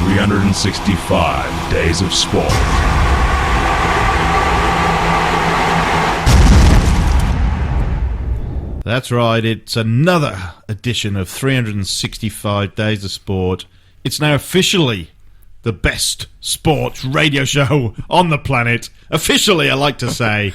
365 Days of Sport. That's right, it's another edition of 365 Days of Sport. It's now officially the best sports radio show on the planet. Officially, I like to say.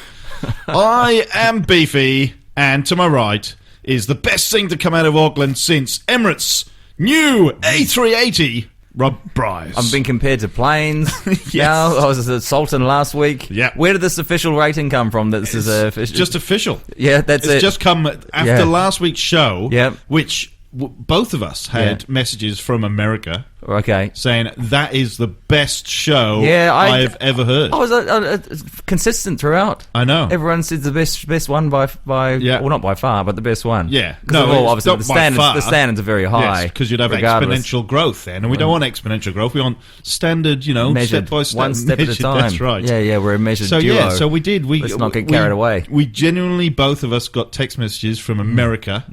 I am Beefy, and to my right is the best thing to come out of Auckland since Emirates' new A380, Rob Bryce. I've been compared to planes. Yes. Now, I was at Sultan last week. Yeah. Where did this official rating come from? That this is official. Just official. Yeah, that's It's it. just come after last week's show, Yep. which both of us had messages from America Okay. saying that is the best show Yeah, I've ever heard. I was consistent throughout. I know. Everyone said the best one by well, not by far, but the best one. Yeah. Because No, it's obviously not the by far. standards are very high. Yes, because you'd have regardless. exponential growth then, and we don't want exponential growth. We want standard, Measured, step by step. one step at a time. That's right. Yeah, we're a measured So duo. so we did. Let's not get carried away. We genuinely, both of us, got text messages from America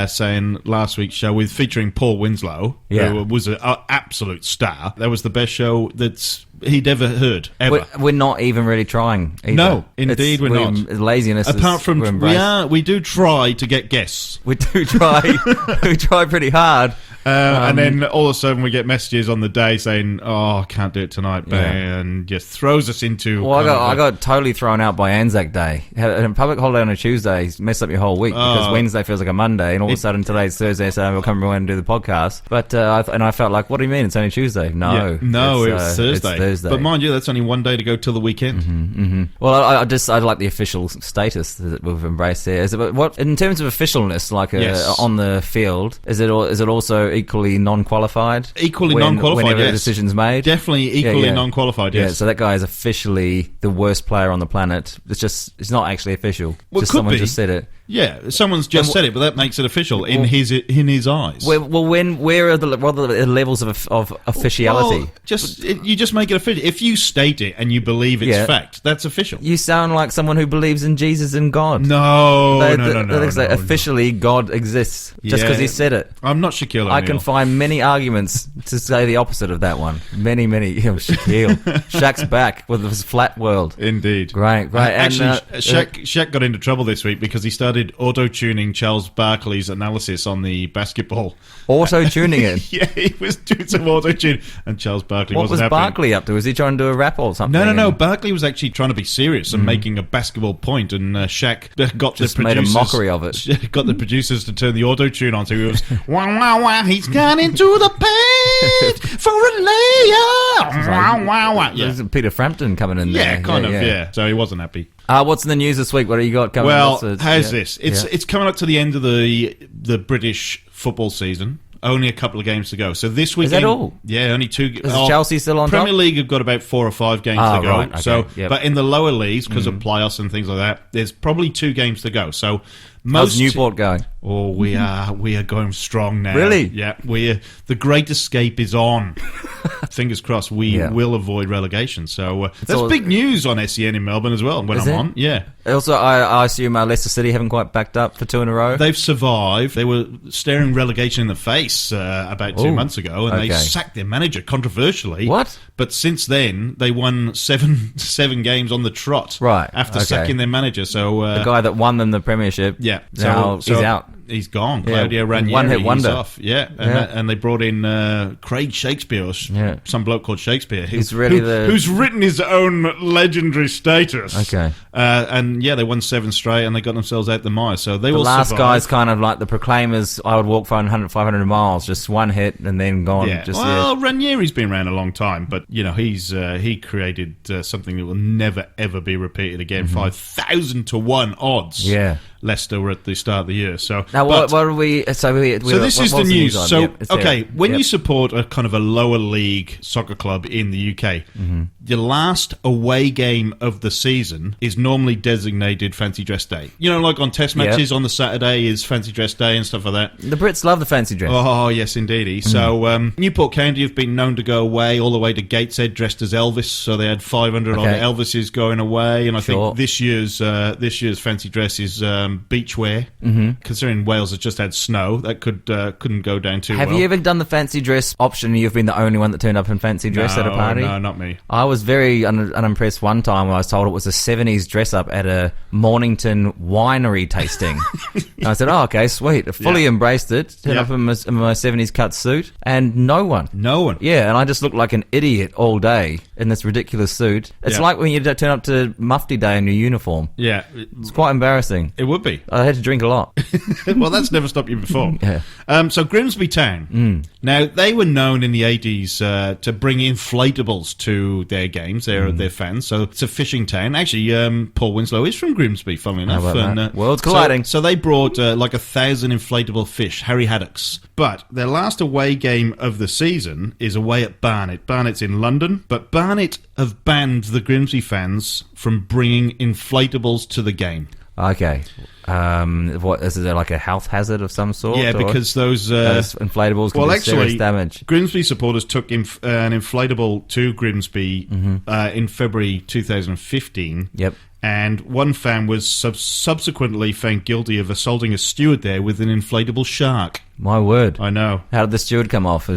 saying last week's show with featuring Paul Winslow, who was an absolute star. That was the best show he'd ever heard ever. We're not even really trying either. No, indeed we're not. Laziness. Apart from we do try to get guests. We do try. We try pretty hard. And then all of a sudden we get messages on the day saying, "Oh, I can't do it tonight," and just throws us into. Well, I got totally thrown out by Anzac Day. Had a public holiday on a Tuesday, messed up your whole week because Wednesday feels like a Monday, and all of a sudden today's Thursday, so we'll come around and do the podcast. But I felt like, what do you mean? It's only Tuesday? No, it was Thursday. It's Thursday. But mind you, that's only one day to go till the weekend. Well, I like the official status that we've embraced here. Is it, what in terms of officialness, like on the field, is it also equally non-qualified? Equally non-qualified, whenever yes. the decision's made? Definitely equally non-qualified, yes. Yeah, so that guy is officially the worst player on the planet. It's not actually official. Well, just could someone be. just said it. Yeah, someone's just said it, but that makes it official in his eyes. Where are the levels of officiality? Well, you just make it official. If you state it and you believe it's fact, that's official. You sound like someone who believes in Jesus and God. No. Officially, God exists just because he said it. I'm not Shaquille O'Neal. I can find many arguments to say the opposite of that one. Many. Shaquille. Shaq's back with his flat world. Indeed. Great. Actually, Shaq got into trouble this week because he started auto-tuning Charles Barkley's analysis on the basketball. Auto-tuning it? Yeah, he was doing some auto-tune, and Charles Barkley wasn't happy. What was Barkley up to? Was he trying to do a rap or something? No. Barkley was actually trying to be serious and making a basketball point, and Shaq got just the producers... made a mockery of it. Got the producers to turn the auto-tune on, so he was... Wow, he's gone into the paint for a layup. Wow. There's Peter Frampton coming in there. Yeah, kind of, yeah. So he wasn't happy. What's in the news this week? What do you got coming? Well, how's this? It's coming up to the end of the British football season. Only a couple of games to go. So this weekend... Is that all? Yeah, only two... Is Chelsea still on Premier top? League have got about 4 or 5 games to go. Right, okay, So, yep. But in the lower leagues, because of playoffs and things like that, there's probably 2 games to go. So how's Newport going? Oh, we are going strong now. Really? Yeah, the Great Escape is on. Fingers crossed we will avoid relegation. So that's big news on SEN in Melbourne as well when I'm on. Yeah. Also, I assume Leicester City haven't quite backed up for 2 in a row. They've survived. They were staring relegation in the face about 2 months ago, and they sacked their manager controversially. What? But since then, they won seven games on the trot. Right. After sacking their manager. So the guy that won them the premiership. Yeah. Now he's out. He's gone. Claudio Ranieri. One-hit wonder. He's off. Yeah. And they brought in Craig Shakespeare, or some bloke called Shakespeare. He's really who's written his own legendary status. Okay. And they won 7 straight, and they got themselves out the mire. So they will survive. The last guy's kind of like the Proclaimers. I would walk 500 miles, just one hit and then gone. Yeah. Ranieri's been around a long time, but he created something that will never ever be repeated again. 5,000 to 1 odds. Yeah. Leicester were at the start of the year. So now, what are we? So this is the news. So when you you support a kind of a lower league soccer club in the UK, your last away game of the season is normally designated Fancy Dress Day. You know, like on Test matches on the Saturday is Fancy Dress Day and stuff like that. The Brits love the fancy dress. Oh yes, indeedy. So Newport County have been known to go away all the way to Gateshead dressed as Elvis. So they had 500 odd Elvises going away, and I think this year's fancy dress is beach wear. Considering Wales has just had snow, that couldn't go down too well. Have you ever done the fancy dress option? You've been the only one that turned up in fancy dress at a party? No, not me. I was very unimpressed one time when I was told it was a 70s dress up at a Mornington winery tasting. And I said, oh, okay, sweet. I fully embraced it, turned up in my 70s cut suit, and no one. No one. Yeah, and I just looked like an idiot all day in this ridiculous suit. It's like when you turn up to Mufti Day in your uniform. Yeah. It's quite embarrassing. It would be. I had to drink a lot. Well, that's never stopped you before. So Grimsby Town. Now, they were known in the 80s to bring inflatables to their games, their fans. So it's a fishing town. Actually, Paul Winslow is from Grimsby, funnily enough. And, worlds colliding. So they brought like 1,000 inflatable fish, Harry Haddocks. But their last away game of the season is away at Barnet. Barnet's in London, but Barnet have banned the Grimsby fans from bringing inflatables to the game. Okay. What is there, like a health hazard of some sort? Yeah, because those inflatables can do serious damage. Grimsby supporters took an inflatable to Grimsby in February 2015. Yep. And one fan was subsequently found guilty of assaulting a steward there with an inflatable shark. My word. I know. How did the steward come off? He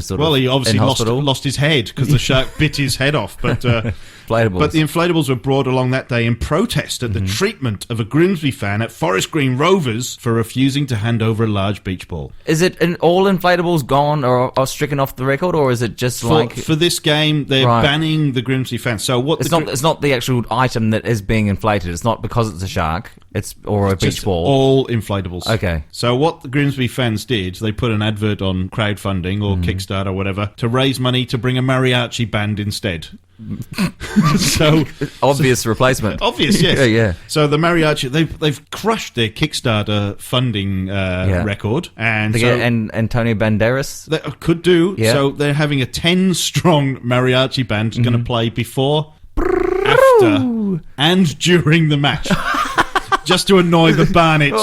obviously lost his head because the shark bit his head off. But inflatables. But the inflatables were brought along that day in protest at the treatment of a Grimsby fan at Forest Green Rovers for refusing to hand over a large beach ball. Is it all inflatables gone or stricken off the record, or is it just for this game they're banning the Grimsby fans? So what? It's not the actual item that is being inflated. It's not because it's a shark. Or a beach ball. All inflatables. Okay. So what the Grimsby fans did, they put an advert on crowdfunding or Kickstarter or whatever to raise money to bring a mariachi band instead. So obvious replacement. Obvious, yes. Yeah. So the mariachi, they've crushed their Kickstarter funding record, and Antonio Banderas they could do. Yeah. So they're having a 10-strong mariachi band going to play before, after, and during the match. Just to annoy the Barnet.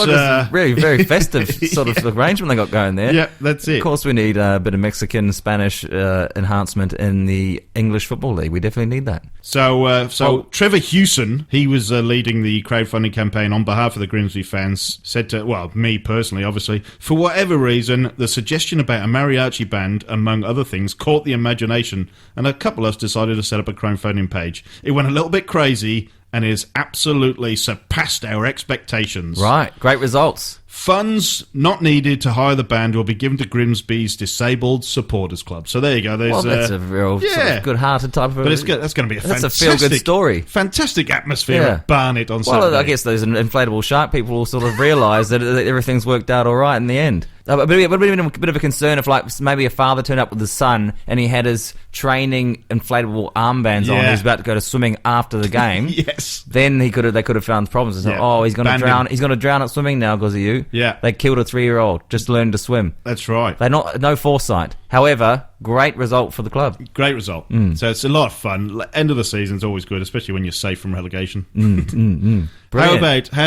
Really very festive sort of arrangement they got going there. Yeah, that's it. Of course, we need a bit of Mexican, Spanish enhancement in the English Football League. We definitely need that. So Trevor Hewson, he was leading the crowdfunding campaign on behalf of the Grimsby fans, said to, me personally, obviously, for whatever reason, the suggestion about a mariachi band, among other things, caught the imagination, and a couple of us decided to set up a crowdfunding page. It went a little bit crazy, and has absolutely surpassed our expectations. Right, great results. Funds not needed to hire the band will be given to Grimsby's Disabled Supporters Club. So there you go. That's a real sort of good-hearted type of... But that's going to be that's a feel-good story. Fantastic atmosphere at Barnet on Saturday. Well, I guess those inflatable shark people will sort of realise that everything's worked out all right in the end. But it would have been a bit of a concern if, like, maybe a father turned up with his son and he had his training inflatable armbands on. He was about to go to swimming after the game. Yes. Then they could have found problems and said, he's going to drown. He's going to drown at swimming now because of you. Yeah. They killed a 3-year-old just learned to swim. That's right. No foresight. However, great result for the club. Great result. So it's a lot of fun. End of the season's always good, especially when you're safe from relegation. How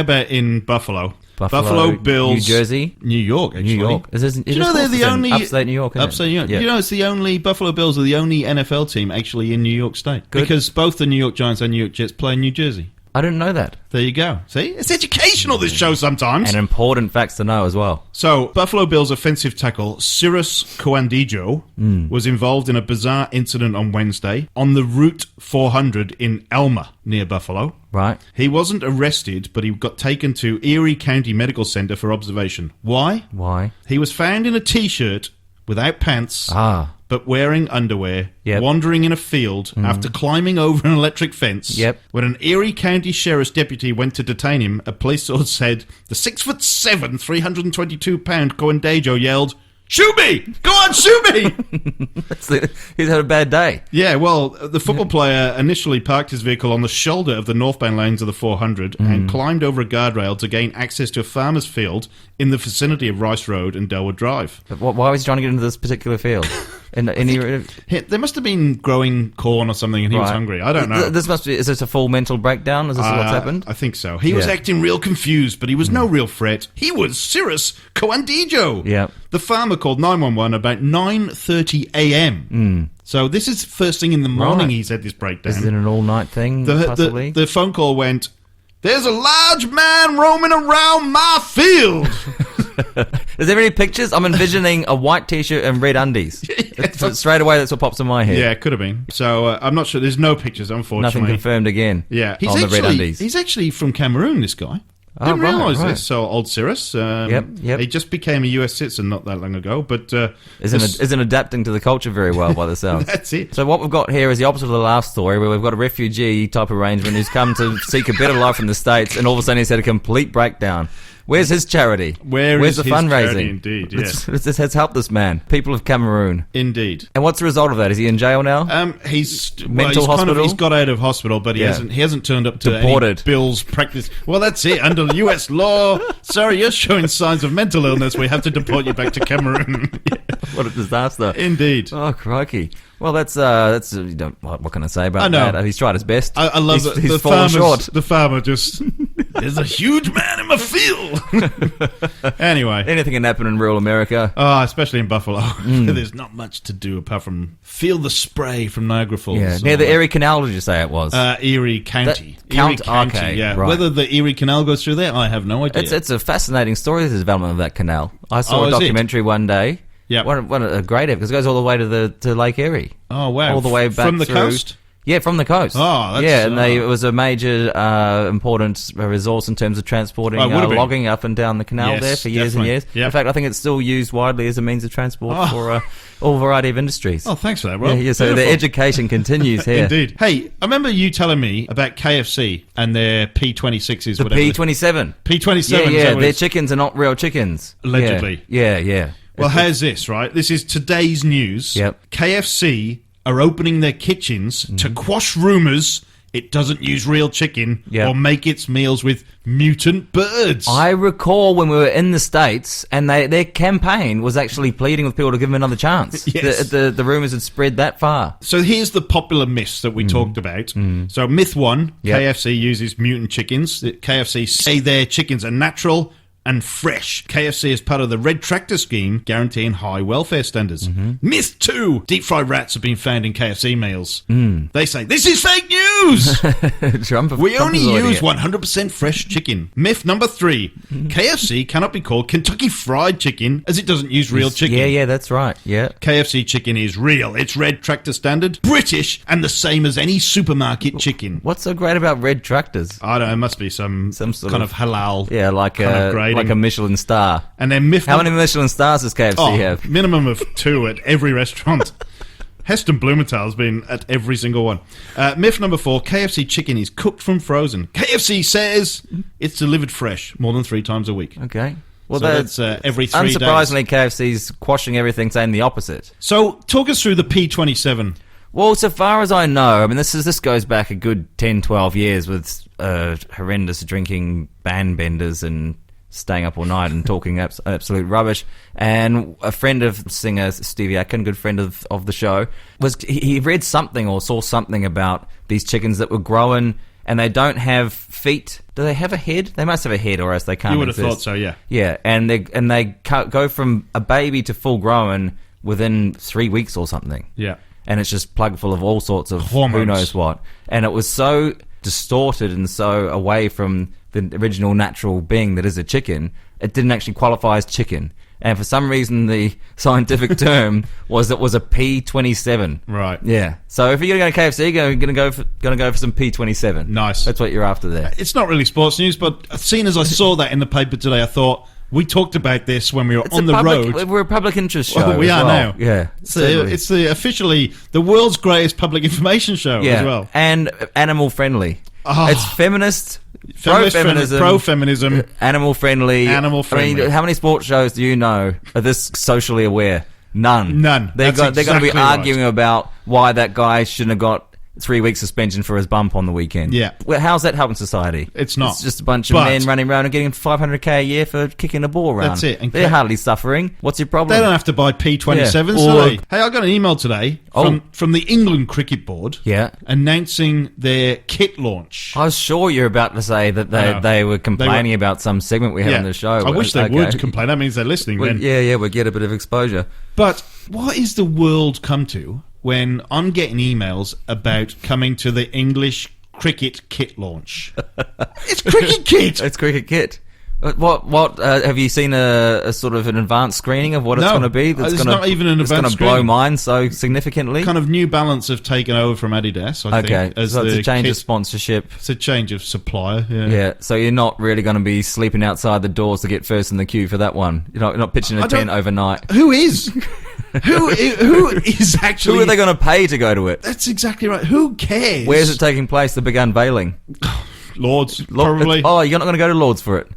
about in Buffalo? Buffalo Bills, New Jersey, New York. Actually, New York. Do you know they're the only upstate New York? Upstate New York. Yeah. You know, it's the only Buffalo Bills are the only NFL team actually in New York State. Good. Because both the New York Giants and New York Jets play in New Jersey. I didn't know that. There you go. See? It's educational, this show, sometimes. And important facts to know as well. So, Buffalo Bills offensive tackle Cyrus Coandijo was involved in a bizarre incident on Wednesday on the Route 400 in Elma, near Buffalo. Right. He wasn't arrested, but he got taken to Erie County Medical Center for observation. Why? Why? He was found in a T-shirt without pants. But wearing underwear, wandering in a field after climbing over an electric fence. When an Erie County Sheriff's deputy went to detain him, a police source said the 6'7", 322-pound Coandajo yelled, "Shoot me! Go on, shoot me!" He's had a bad day. Yeah, well, the football player initially parked his vehicle on the shoulder of the northbound lanes of the 400 and climbed over a guardrail to gain access to a farmer's field in the vicinity of Rice Road and Delwood Drive. But why was he trying to get into this particular field? There must have been growing corn or something and he was hungry. I don't know. Is this a full mental breakdown? Is this what's happened? I think so. He was acting real confused, but he was no real threat. He was Cyrus Coandijo. Yeah. The farmer called 911 about 9:30 a.m. So this is first thing in the morning he's had this breakdown. Is it an all-night thing, possibly? The phone call went, There's a large man roaming around my field. Is there any pictures? I'm envisioning a white t-shirt and red undies. Straight away, that's what pops in my head. Yeah, it could have been. So I'm not sure. There's no pictures, unfortunately. Nothing confirmed again. Yeah, on the red undies. He's actually from Cameroon. This guy. Didn't realise this. So old Cyrus. Yep. He just became a US citizen not that long ago, but isn't adapting to the culture very well by the sounds. That's it. So what we've got here is the opposite of the last story, where we've got a refugee type arrangement who's come to seek a better life in the States, and all of a sudden he's had a complete breakdown. Where's his charity? Where's the his fundraising? Charity, indeed, yes. Let's help this man. People of Cameroon. Indeed. And what's the result of that? Is he in jail now? He's mental hospital. He's got out of hospital, but he hasn't turned up to deported. Any Bill's practice. Well, that's it. Under US law, sorry, you're showing signs of mental illness. We have to deport you back to Cameroon. What a disaster! Indeed. Oh crikey. Well, that's what can I say about that? He's tried his best. I love that. He's fallen short. The farmer just, there's a huge man in my field. Anyway. Anything can happen in rural America. Oh, especially in Buffalo. There's not much to do apart from feel the spray from Niagara Falls. Yeah, near the Erie Canal, did you say it was? Erie County. Erie County, okay, yeah. Right. Whether the Erie Canal goes through there, I have no idea. It's a fascinating story, the development of that canal. I saw a documentary one day. Yeah, what a great because it goes all the way to Lake Erie. Oh wow! All the way back from the through. Coast. Yeah, from the coast. Oh, that's, and it was a major important resource in terms of transporting logging up and down the canal there for years and years. Yep. In fact, I think it's still used widely as a means of transport for all variety of industries. Oh, thanks for that, Rob. Yeah, so the education continues here. Indeed. Hey, I remember you telling me about KFC and their P26s. The P27. P27. Yeah, their chickens are not real chickens. Allegedly. Yeah. Well, how's this, right? This is today's news. Yep. KFC are opening their kitchens to quash rumours it doesn't use real chicken or make its meals with mutant birds. I recall when we were in the States, and their campaign was actually pleading with people to give them another chance. Yes. The rumours had spread that far. So here's the popular myths that we talked about. So myth one, KFC uses mutant chickens. KFC say their chickens are natural and fresh. KFC is part of the Red Tractor scheme, guaranteeing high welfare standards. Myth 2. Deep fried rats have been found in KFC meals. They say, this is fake news! We only use 100% fresh chicken. Myth number 3. KFC cannot be called Kentucky Fried Chicken as it doesn't use real chicken. Yeah, that's right. Yeah. KFC chicken is real. It's Red Tractor standard, British, and the same as any supermarket chicken. What's so great about Red Tractors? I don't know. It must be some sort of halal. Yeah, like a Michelin star. And then how many Michelin stars does KFC have? Minimum of 2 at every restaurant. Heston Blumenthal's been at every single one. Myth number 4, KFC chicken is cooked from frozen. KFC says it's delivered fresh more than 3 times a week. Okay. Well, so that's every 3 days. Unsurprisingly, KFC's quashing everything, saying the opposite. So talk us through the P27. Well, so far as I know, I mean, this goes back a good 10, 12 years with horrendous drinking band benders and staying up all night and talking absolute rubbish. And a friend of singer Stevie Aitken, good friend of the show, he read something or saw something about these chickens that were growing and they don't have feet. Do they have a head? They must have a head or else they can't You would have exist. thought so, yeah. Yeah, and they go from a baby to full grown within 3 weeks or something. Yeah. And it's just plugged full of all sorts of hormones. Who knows what. And it was so distorted and so away from the original natural being that is a chicken, it didn't actually qualify as chicken. And for some reason, the scientific term was a P27. Right. Yeah. So if you're going to go to KFC, you're going to go for some P27. Nice. That's what you're after there. It's not really sports news, but seeing as I saw that in the paper today, I thought we talked about this when we were on the road. We're a public interest show. Well, we are now. Yeah. It's officially the world's greatest public information show as well. And animal friendly. Oh. It's feminist. Pro-feminism, animal-friendly. I mean, how many sports shows do you know are this socially aware? None. They're going to be arguing about why that guy shouldn't have got 3 weeks suspension for his bump on the weekend. Yeah. Well, how's that helping society? It's not. It's just a bunch of men running around and getting $500K a year for kicking a ball around. That's it. And they're hardly suffering. What's your problem? They don't have to buy P27s, do they? Hey, I got an email today from the England Cricket Board announcing their kit launch. I was sure you were about to say that they were complaining about some segment we had on the show. I wish they would complain. That means they're listening then. Yeah, we'll get a bit of exposure. But what is the world come to when I'm getting emails about coming to the English cricket kit launch. It's cricket kit. It's cricket kit. What have you seen a sort of an advanced screening of what it's going to be? It's not even an advanced screening. It's going to blow mine so significantly. Kind of New Balance have taken over from Adidas, I think. Okay, so it's a change of sponsorship. It's a change of supplier, yeah. Yeah, so you're not really going to be sleeping outside the doors to get first in the queue for that one. You're not pitching a tent overnight. Who is? Who is actually... Who are they going to pay to go to it? That's exactly right. Who cares? Where's it taking place, the big unveiling? Lords, probably. Oh, you're not going to go to Lords for it?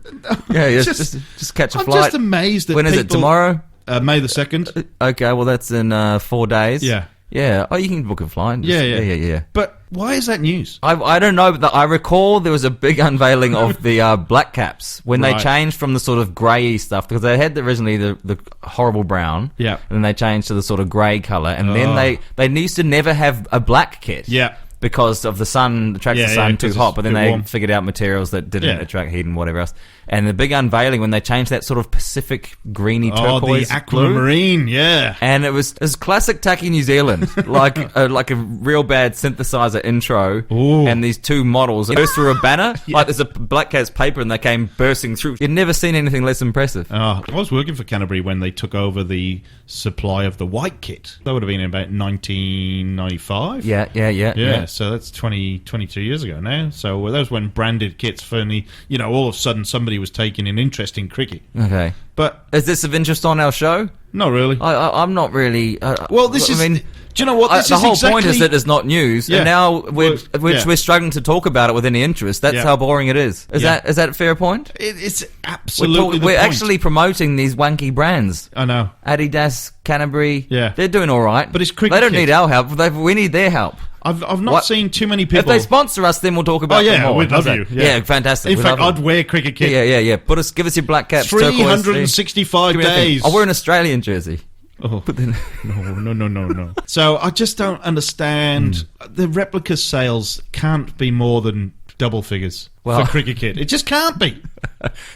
Yeah, just catch a flight. I'm just amazed that When is it, tomorrow? May the 2nd. Okay, well, that's in 4 days. Yeah. Yeah. Oh, you can book a flight. Yeah. But why is that news? I don't know, but I recall there was a big unveiling of the black caps when they changed from the sort of grey stuff, because they had originally the horrible brown. Yeah. And then they changed to the sort of grey colour, and then they used to never have a black kit. Yeah. Because of the sun, attracts the sun too hot, but then they warm. Figured out materials that didn't attract heat and whatever else. And the big unveiling when they changed that sort of Pacific greeny turquoise the aquamarine, blue. yeah. And it was classic tacky New Zealand, like a real bad synthesizer intro. Ooh. And these two models burst through a banner, like there's a black cat's paper, and they came bursting through. You'd never seen anything less impressive. I was working for Canterbury when they took over the supply of the white kit. That would have been in about 1995. Yeah. So that's 22 years ago now. So that was when branded kits finally, all of a sudden somebody was taking an interest in cricket. Okay. But is this of interest on our show? Not really. I'm not really. Well, this is. I mean, do you know what? The whole point is that it's not news, and now we're struggling to talk about it with any interest. That's how boring it is. Is that a fair point? It's absolutely. We're actually promoting these wanky brands. I know. Adidas, Canterbury. Yeah, they're doing all right. But it's cricket. They don't need our help. We need their help. I've not seen too many people. If they sponsor us, then we'll talk about them more. We'd love you. Yeah, fantastic. In fact, I'd wear cricket kit. Yeah. Give us your black caps. 365 days. I'll wear an Australian jersey. Oh, but then no. So I just don't understand. The replica sales can't be more than double figures for cricket kit. It just can't be.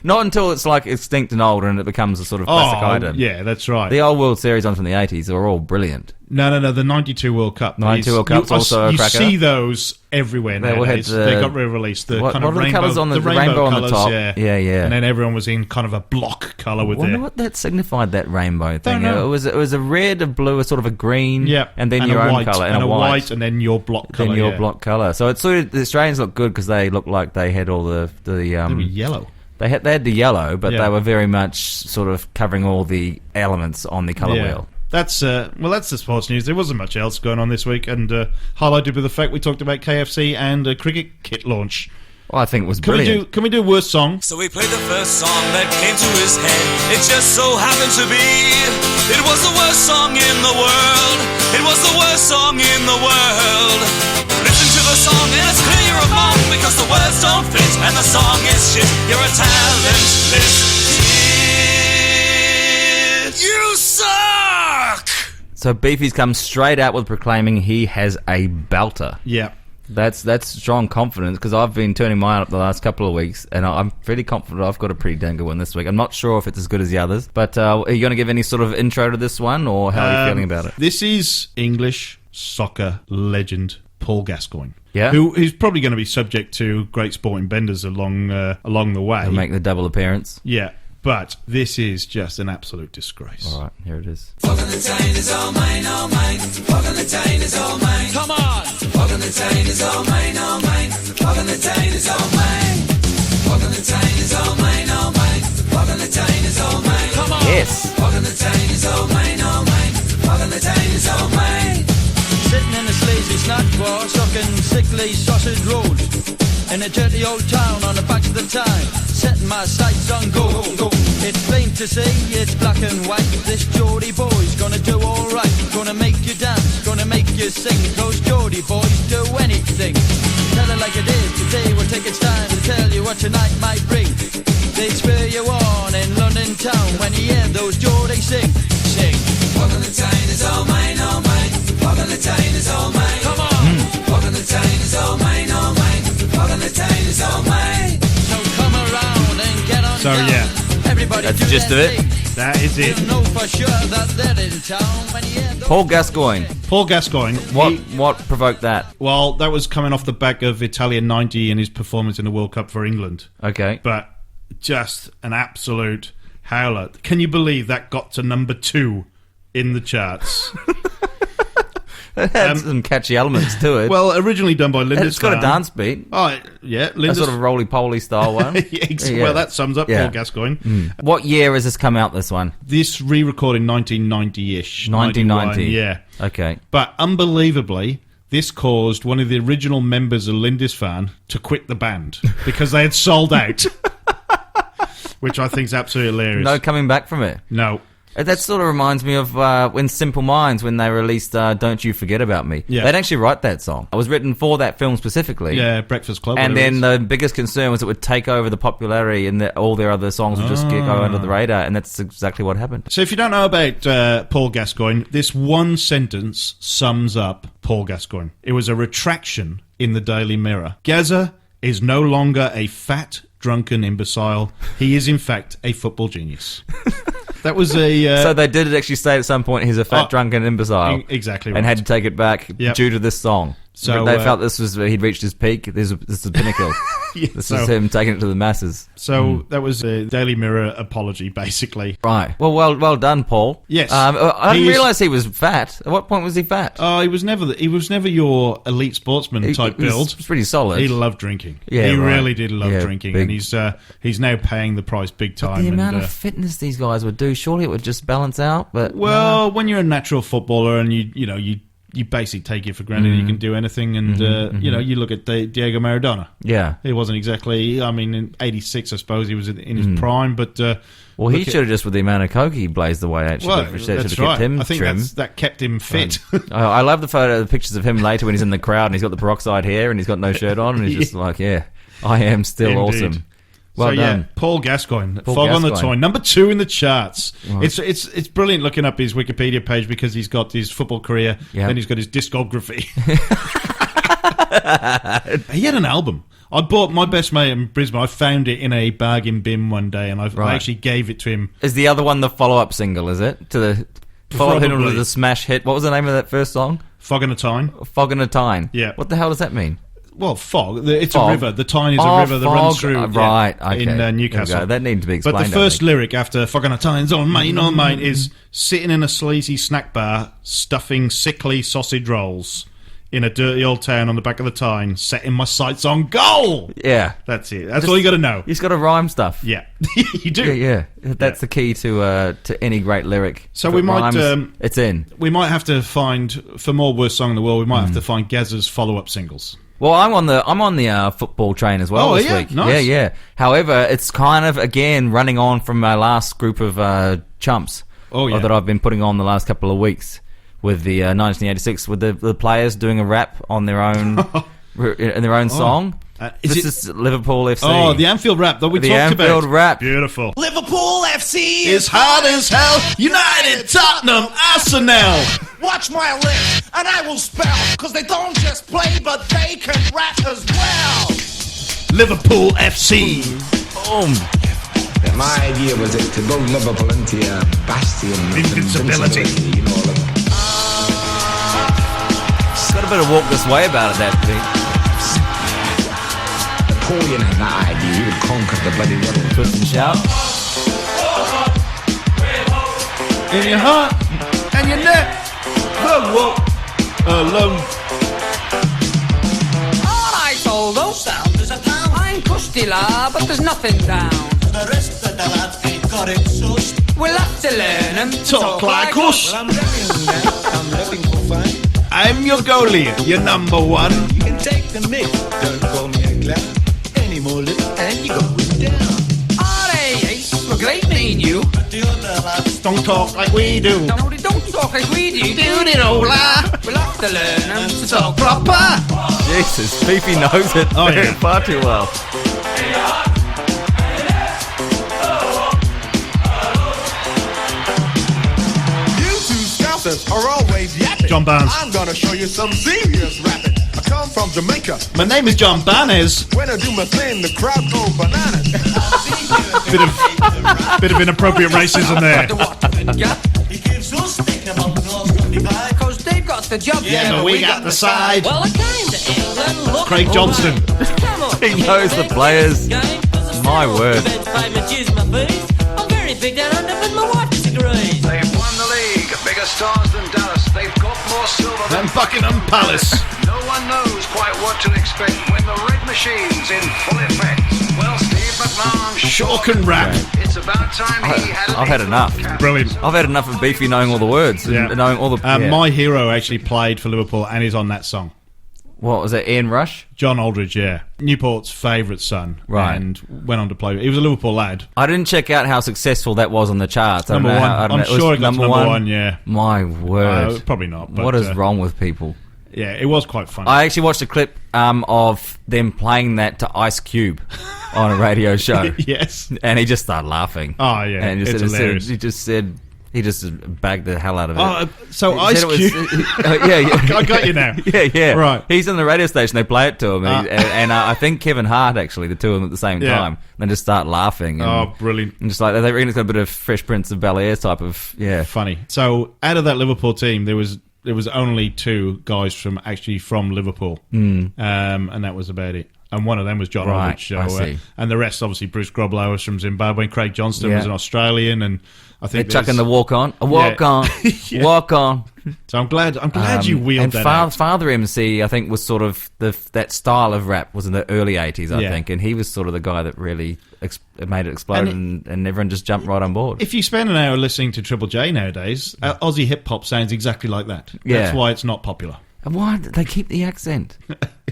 Not until it's like extinct and old and it becomes a sort of classic item. Yeah, that's right. The old World Series ones from the 80s are all brilliant. No. The 92 World Cup. 92 World Cup's also a cracker. You see those everywhere nowadays. They got re-released. What kind are of the colours on the rainbow on the top? Yeah. And then everyone was in kind of a block colour with wonder what that signified, that rainbow thing. Don't know. It was a red, a blue, a sort of a green, and then your own colour, and a white, and then your block colour. Then your block colour. So it suited the Australians look good because they looked like they had all the they were yellow. They had the yellow, but they were very much sort of covering all the elements on the colour wheel. That's the sports news. There wasn't much else going on this week, and highlighted with the fact we talked about KFC and a cricket kit launch. Well, I think it was brilliant. Can we do worst song? So we played the first song that came to his head. It just so happened to be, it was the worst song in the world. It was the worst song in the world. Listen to the song and it's clear you're wrong, because the words don't fit and the song is shit. You're a talentless kid. You suck! So Beefy's come straight out with proclaiming he has a belter. Yeah. That's strong confidence, because I've been turning mine up the last couple of weeks, and I'm pretty confident I've got a pretty dang good one this week. I'm not sure if it's as good as the others, but are you going to give any sort of intro to this one, or how are you feeling about it? This is English soccer legend Paul Gascoigne. Yeah. Who's probably going to be subject to great sporting benders along the way. He'll make the double appearance. Yeah. But this is just an absolute disgrace. All right, here it is. Fog on the Tyne is all mine, all mine. Fog on the Tyne is all mine. Come on! Fog on the Tyne is all mine, all mine. Fog on the Tyne is all mine. Fog on the Tyne is all mine, all mine. Fog on the Tyne is all mine. Come on! Yes! Fog on the Tyne is all mine, all mine. Fog on the Tyne is all mine. Sitting in a sleazy snack bar, sucking sickly sausage rolls. In a dirty old town on the back of the Tyne, setting my sights on goal. It's plain to see, it's black and white. This Geordie boy's gonna do alright. Gonna make you dance, gonna make you sing. Those Geordie boys do anything. Tell it like it is, today we'll take its time to tell you what tonight might bring. They spur you on in London town when you hear those Geordie sing. Fog on the Tyne is all mine, all mine. Fog on the Tyne is all mine. Come on! Fog on the Tyne is all mine, all mine. Fog on the Tyne is all mine. So come around and get on down. Yeah. Everybody That's do the gist their of it. thing. That is it. You know for sure that they're in town when you hear those Paul Gascoigne. Paul Gascoigne. What provoked that? Well, that was coming off the back of Italian 90 and his performance in the World Cup for England. Okay. But just an absolute howler. Can you believe that got to number 2 in the charts? It had some catchy elements to it. Well, originally done by Lindisfarne. It's got a dance beat. Oh, yeah. A sort of roly-poly style one. Yeah. Well, that sums up Paul Gascoigne. What year has this come out, this one? This re-recorded in 1990-ish. 1990. Yeah. Okay. But unbelievably, this caused one of the original members of Lindisfarne to quit the band because they had sold out. Which I think is absolutely hilarious. No coming back from it. No. That sort of reminds me of when Simple Minds, when they released Don't You Forget About Me. Yeah. They'd actually write that song. It was written for that film specifically. Yeah, Breakfast Club. And then the biggest concern was it would take over the popularity and that all their other songs would just go under the radar, and that's exactly what happened. So if you don't know about Paul Gascoigne, this one sentence sums up Paul Gascoigne. It was a retraction in the Daily Mirror. Gazza is no longer a fat, drunken imbecile. He is, in fact, a football genius. That was a... so they did actually say at some point he's a fat, drunken imbecile. Exactly right. And had to take it back due to this song. So they felt this was he'd reached his peak. This is the pinnacle. This is him taking it to the masses. So that was a Daily Mirror apology, basically. Right. Well done, Paul. Yes. I didn't realise he was fat. At what point was he fat? He was never your elite sportsman type build. He was pretty solid. He loved drinking. Yeah, he really did love drinking, big. And he's now paying the price big time. The amount of fitness these guys would do, surely it would just balance out. But when you're a natural footballer and you basically take it for granted you can do anything, and you look at Diego Maradona. Yeah, he wasn't exactly. I mean, in '86, I suppose he was in his prime, but he should have just with the amount of coke he blazed away. Actually, that's right. Kept him I think trim. that kept him fit. I love the pictures of him later when he's in the crowd and he's got the peroxide hair and he's got no shirt on and he's just like, I am still awesome. Well done. Paul Gascoigne, Fog on the Toy, number 2 in the charts. Right. It's brilliant looking up his Wikipedia page because he's got his football career, then he's got his discography. He had an album. I bought my best mate in Brisbane. I found it in a bargain bin one day, and I actually gave it to him. Is the other one the follow-up single? Is it to the follow-up to the smash hit? What was the name of that first song? Fog and a Tyne. Fog and a Tyne. Yeah. What the hell does that mean? Well, fog. It's a river. The Tyne is a river that runs through in Newcastle. That needs to be explained. But the first lyric after Fog and a Tyne's on mine is sitting in a sleazy snack bar, stuffing sickly sausage rolls in a dirty old town on the back of the Tyne, setting my sights on goal. Yeah. That's it. That's all you got to know. He's got to rhyme stuff. Yeah. You do. Yeah. That's the key to any great lyric. So we might... it's in. We might have to find, for more worst song in the world, we might have to find Gazza's follow-up singles. Well, I'm on the football train as well this week. Nice. Yeah. However, it's kind of again running on from my last group of chumps that I've been putting on the last couple of weeks with the 1986 with the players doing a rap on their own in their own song. This is Liverpool FC. Oh, the Anfield rap that we talked about. The Anfield rap. Beautiful. Liverpool FC is hard as hell. United, Tottenham, Arsenal. Watch my lips, and I will spell, because they don't just play, but they can rap as well. Liverpool FC. Boom. My idea was to go Liverpool into a bastion of invincibility. You know, It's got a bit of walk this way about it, that thing. Napoleon had that idea. He would conquer the bloody world. Twist and shout. In your heart and your neck. Whoa, alone. Alright, Aldo. Sound is a town. I'm Custila, but there's nothing down. The rest of the lads ain't got it sussed. We'll have to learn them to Talk like us. Well, I'm living now. I'm living for fun. I'm your goalie, your number one. You can take the mick. Don't call me a clown. Any more lip and you go down. Alright, Ace, we're great, me and you. But the other lads Don't talk like we do. No, they don't talk like we do. Hola. We'll have to learn them to Talk talk. proper. Jesus, Beefy knows it far too well. You two scousers are always yapping. John Barnes. I'm gonna show you some serious rapping. I come from Jamaica. My name is John Barnes. When I do my thing, the crowd go bananas. Bit of inappropriate racism there. Because they've got the job. Yeah, but we got the side. Well, I came to England looking Craig for Johnston. Come on. He knows the players. My word. I'm very big down under, but my wife disagrees. They've won the league, bigger stars than Dallas. They've got more silver And Buckingham Palace. No one knows quite what to expect when the red machine's in full effect. Well, Steve McMahon Sure can rap. It's about time he had I've had enough. Brilliant. I've had enough of Beefy knowing all the words. Yeah. And knowing all the... My hero actually played for Liverpool and is on that song. What was it, Ian Rush? John Aldridge, yeah. Newport's favourite son. Right. And went on to play. He was a Liverpool lad. I didn't check out how successful that was on the charts. I don't Number know one. how- I don't I'm know. sure it got to number one, yeah. My word. Probably not. But, What is wrong with people? Yeah, it was quite funny. I actually watched a clip of them playing that to Ice Cube on a radio show. Yes. And he just started laughing. Oh, yeah. And It's hilarious. He just bagged the hell out of it. Oh, so He Ice said it was- Cube... yeah. I got you now. Yeah. Right. He's on the radio station. They play it to him, and I think Kevin Hart actually, the two of them at the same Yeah. time. And they just start laughing. And, Oh, brilliant. And just like they reckon it's got a bit of Fresh Prince of Bel-Air type of Funny. So out of that Liverpool team, there was only two guys from Liverpool, and that was about it. And one of them was John Right, Aldridge. So, I see. and the rest, obviously, Bruce Groblow was from Zimbabwe, and Craig Johnston Yeah. was an Australian, and I They're think chucking the there's- walk on, Yeah. walk on. So I'm glad you wheeled and that out. Father MC, I think, was sort of that style of rap was in the early 80s, I Yeah. think, and he was sort of the guy that really made it explode, and everyone just jumped right on board. If you spend an hour listening to Triple J nowadays, Aussie hip hop sounds exactly like that. Yeah. That's why it's not popular. And why do they keep the accent?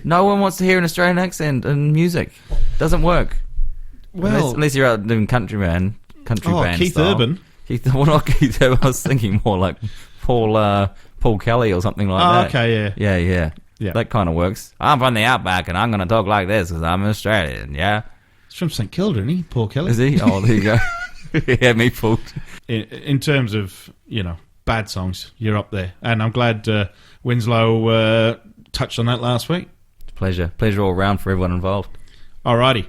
No one wants to hear an Australian accent in music. Doesn't work. Well, unless you're out doing country band Keith style. Urban. Well, not Keith Urban. I was thinking more like Paul Kelly or something like that. Okay, yeah. Yeah. That kind of works. I'm from the outback and I'm going to talk like this because I'm Australian, yeah? It's from St Kilda, isn't he? Paul Kelly. Is he? Oh, there you go. Yeah, me fooled. In terms of, bad songs, you're up there. And I'm glad Winslow touched on that last week. Pleasure all round for everyone involved. Alrighty.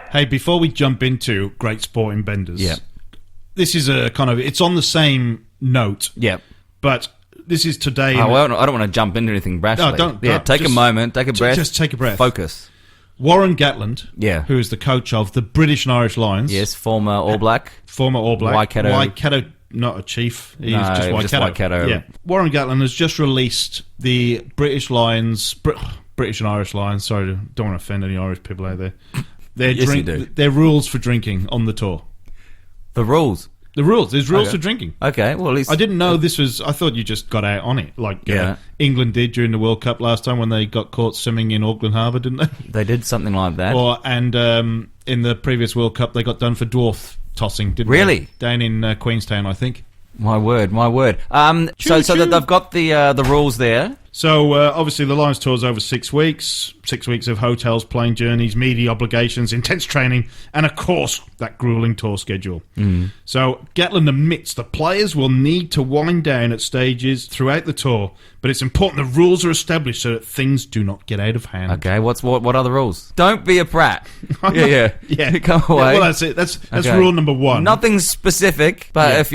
Hey, before we jump into Great Sporting Benders, this is a kind of, it's on the same note, but this is today. I don't want to jump into anything brashly. No, don't. Take a moment, take a breath. Just take a breath. Focus. Warren Gatland, Yeah. who is the coach of the British and Irish Lions. Yes, former All Black. Former All Black. Waikato. Not a chief. He's No, just Waikato. just Waikato. Yeah. Warren Gatland has just released the British Lions, British and Irish Lions. Sorry, don't want to offend any Irish people out there. Yes, you do. Their rules for drinking on the tour. The rules. The rules. There's rules Okay. for drinking. Okay, well, at least... I didn't know this was... I thought you just got out on it. Like Yeah. England did during the World Cup last time when they got caught swimming in Auckland Harbour, didn't they? They did something like that. And in the previous World Cup, they got done for dwarf tossing, didn't Really? they? Down in Queenstown, I think. My word. So that they've got the rules there. So, obviously, the Lions tour's over 6 weeks. 6 weeks of hotels, plane journeys, media obligations, intense training, and, of course, that grueling tour schedule. So, Gatland admits the players will need to wind down at stages throughout the tour, but it's important the rules are established so that things do not get out of hand. Okay, what are the rules? Don't be a prat. Yeah. Come away. Yeah, well, that's it. That's Okay. rule number one. Nothing specific, but Yeah. if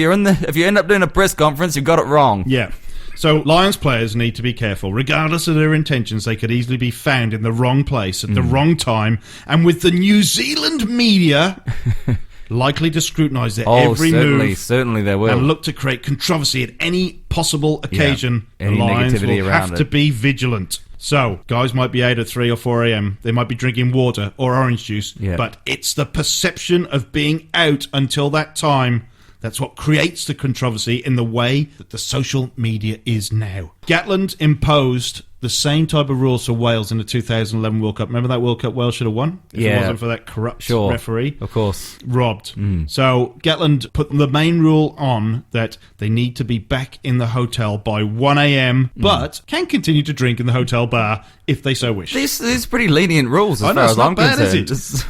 you end up doing a press conference, you got it wrong. Yeah. So Lions players need to be careful. Regardless of their intentions, they could easily be found in the wrong place at the wrong time, and with the New Zealand media likely to scrutinise their every move. Certainly they will. And look to create controversy at any possible occasion. Any the Lions negativity will around have to it. be vigilant. So, guys might be out at 3 or 4 a.m. They might be drinking water or orange juice, Yeah. but it's the perception of being out until that time that's what creates the controversy in the way that the social media is now. Gatland imposed the same type of rules for Wales in the 2011 World Cup. Remember that World Cup Wales should have won? If it wasn't for that corrupt referee. Of course. Robbed. So Gatland put the main rule on that they need to be back in the hotel by 1 a.m, but can continue to drink in the hotel bar if they so wish. These pretty lenient rules as I know, far it's as not I'm bad, is concerned.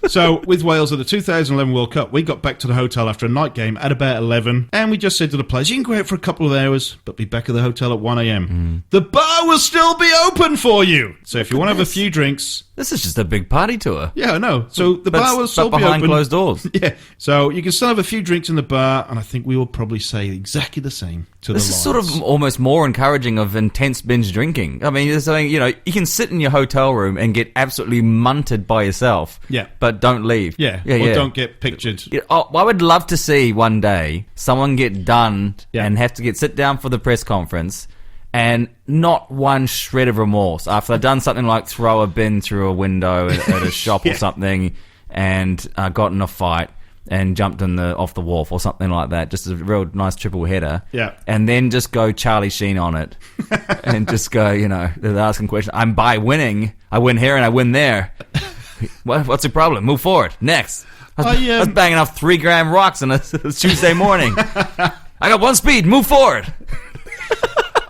it? So, with Wales at the 2011 World Cup, we got back to the hotel after a night game at about 11, and we just said to the players, you can go out for a couple of hours, but be back at the hotel at 1 a.m. The bar will still be open for you! So if you want to have a few drinks... This is just a big party tour. Yeah, I know. So the bar will still be behind open. closed doors. Yeah. So you can still have a few drinks in the bar, and I think we will probably say exactly the same to the This is sort of almost more encouraging of intense binge drinking. I mean, you're saying, you can sit in your hotel room and get absolutely munted by yourself. Yeah. But don't leave. Yeah. Or don't get pictured. I would love to see one day someone get done and have to sit down for the press conference and not one shred of remorse after they've done something like throw a bin through a window at a shop or something and got in a fight and jumped off the wharf or something like that. Just a real nice triple header. Yeah. And then just go Charlie Sheen on it and just go, they're asking questions. I'm by winning. I win here and I win there. What's the problem? Move forward. Next. I was banging off 3 gram rocks on a Tuesday morning. I got one speed. Move forward.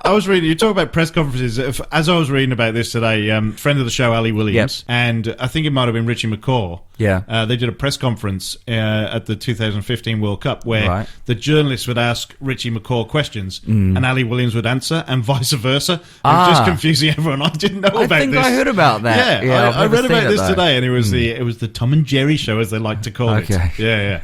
I was reading, you talk about press conferences, as I was reading about this today, friend of the show, Ali Williams, and I think it might have been Richie McCaw. Yeah. They did a press conference at the 2015 World Cup where the journalists would ask Richie McCaw questions and Ali Williams would answer and vice versa. It was just confusing everyone. I didn't know about this. I think I heard about that. Yeah, I read about this today, and it was the Tom and Jerry show, as they like to call it. Yeah.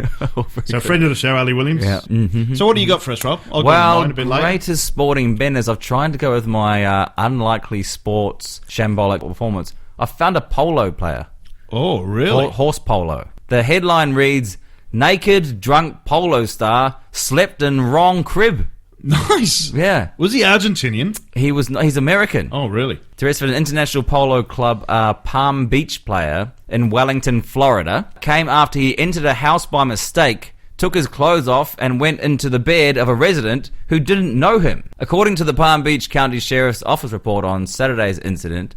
So friend of the show, Ali Williams. Yeah. Mm-hmm. So what do you got for us, Rob? I'll go with mine a bit later. Greatest sporting benders. I've tried to go with my unlikely sports shambolic performance. I found a polo player. Oh, really? Horse polo. The headline reads, naked, drunk polo star slept in wrong crib. Nice. Yeah. Was he Argentinian? He's American. Oh, really? The rest of an international polo club Palm Beach player in Wellington, Florida, came after he entered a house by mistake, took his clothes off and went into the bed of a resident who didn't know him. According to the Palm Beach County Sheriff's Office report on Saturday's incident,